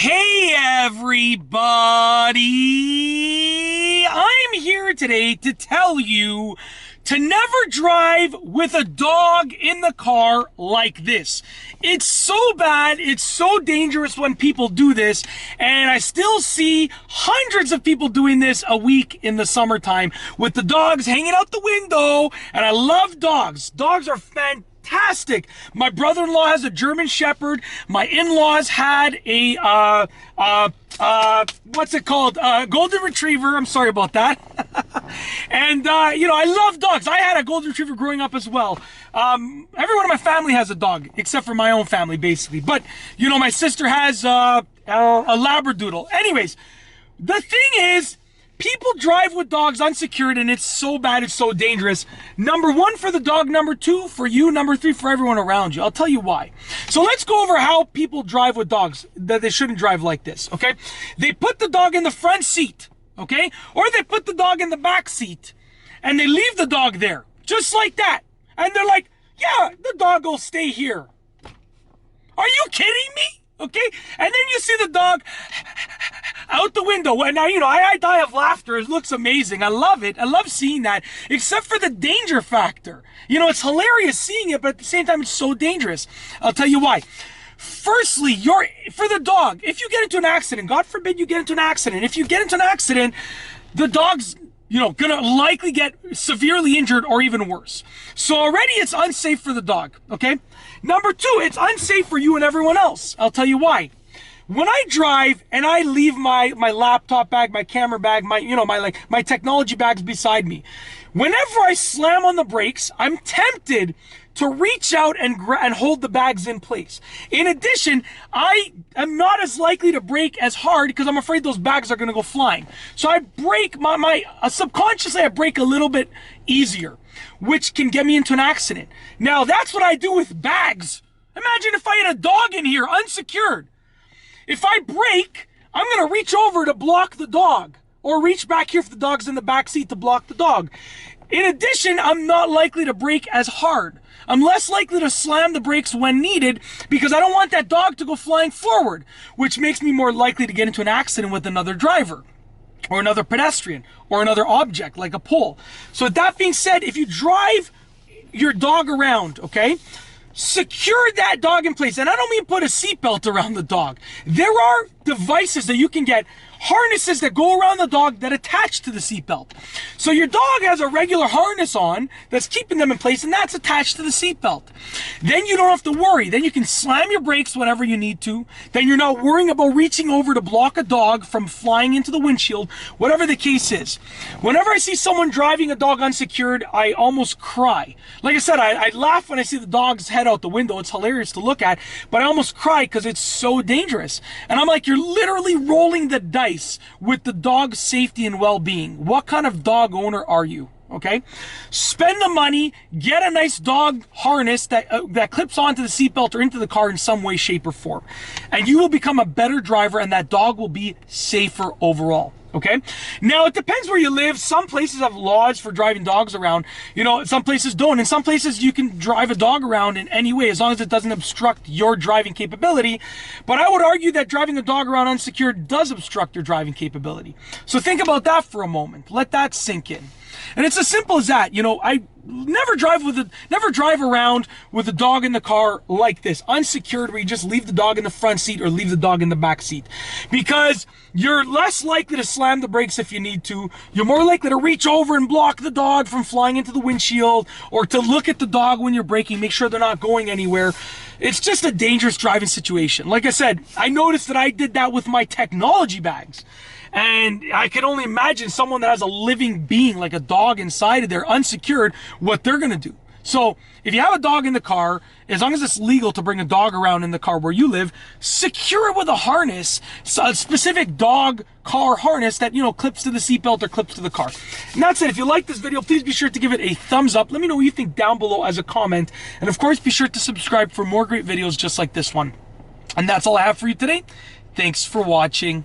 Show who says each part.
Speaker 1: Hey everybody! I'm here today to tell you to never drive with a dog in the car like this. It's so bad, it's so dangerous when people do this, and I still see hundreds of people doing this a week in the summertime with the dogs hanging out the window, and I love dogs. Dogs are fantastic. My brother-in-law has a German Shepherd. My in-laws had a what's it called? Golden Retriever. I'm sorry about that. And I love dogs. I had a Golden Retriever growing up as well. Everyone in my family has a dog, except for my own family, basically. But my sister has a Labradoodle. Anyways, the thing is, people drive with dogs unsecured, and it's so bad, it's so dangerous. Number one for the dog, number two for you, number three for everyone around you. I'll tell you why. So let's go over how people drive with dogs, that they shouldn't drive like this, okay? They put the dog in the front seat, okay? Or they put the dog in the back seat, and they leave the dog there, just like that. And they're like, yeah, the dog will stay here. Are you kidding me? Okay? And then you see the dog out the window. And now, I die of laughter. It looks amazing. I love it. I love seeing that, except for the danger factor. It's hilarious seeing it, but at the same time, it's so dangerous. I'll tell you why. Firstly, for the dog, if you get into an accident, God forbid you get into an accident. If you get into an accident, the dog's gonna likely get severely injured or even worse. So already it's unsafe for the dog, okay? Number two, it's unsafe for you and everyone else. I'll tell you why. When I drive and I leave my laptop bag, my camera bag, my technology bags beside me, whenever I slam on the brakes, I'm tempted to reach out and hold the bags in place. In addition, I am not as likely to brake as hard because I'm afraid those bags are going to go flying. So I brake subconsciously I brake a little bit easier, which can get me into an accident. Now that's what I do with bags. Imagine if I had a dog in here, unsecured. If I brake, I'm going to reach over to block the dog, or reach back here if the dog's in the back seat to block the dog. In addition, I'm not likely to brake as hard. I'm less likely to slam the brakes when needed because I don't want that dog to go flying forward, which makes me more likely to get into an accident with another driver or another pedestrian or another object like a pole. So with that being said, if you drive your dog around, okay, secure that dog in place. And I don't mean put a seatbelt around the dog. There are devices that you can get, harnesses that go around the dog that attach to the seatbelt. So your dog has a regular harness on that's keeping them in place, and that's attached to the seatbelt. Then you don't have to worry. Then you can slam your brakes whenever you need to. Then you're not worrying about reaching over to block a dog from flying into the windshield, whatever the case is. Whenever I see someone driving a dog unsecured, I almost cry. Like I said, I laugh when I see the dog's head out the window. It's hilarious to look at, but I almost cry because it's so dangerous. And I'm like, you're literally rolling the dice with the dog's safety and well-being. What kind of dog owner are you? Okay, spend the money, get a nice dog harness that clips onto the seatbelt or into the car in some way, shape, or form, and you will become a better driver, and that dog will be safer overall. Okay, now it depends where you live. Some places have laws for driving dogs around. Some places don't. In some places you can drive a dog around in any way as long as it doesn't obstruct your driving capability. But I would argue that driving a dog around unsecured does obstruct your driving capability. So think about that for a moment. Let that sink in. And it's as simple as that. I never drive around with a dog in the car like this, unsecured, where you just leave the dog in the front seat or leave the dog in the back seat, because you're less likely to slam the brakes if you need to. You're more likely to reach over and block the dog from flying into the windshield, or to look at the dog when you're braking, make sure they're not going anywhere. It's just a dangerous driving situation. Like I said, I noticed that I did that with my technology bags. And I can only imagine someone that has a living being, like a dog inside of there, unsecured, what they're going to do. So if you have a dog in the car, as long as it's legal to bring a dog around in the car where you live, secure it with a harness, a specific dog car harness that, clips to the seatbelt or clips to the car. And that's it. If you like this video, please be sure to give it a thumbs up. Let me know what you think down below as a comment. And of course, be sure to subscribe for more great videos just like this one. And that's all I have for you today. Thanks for watching.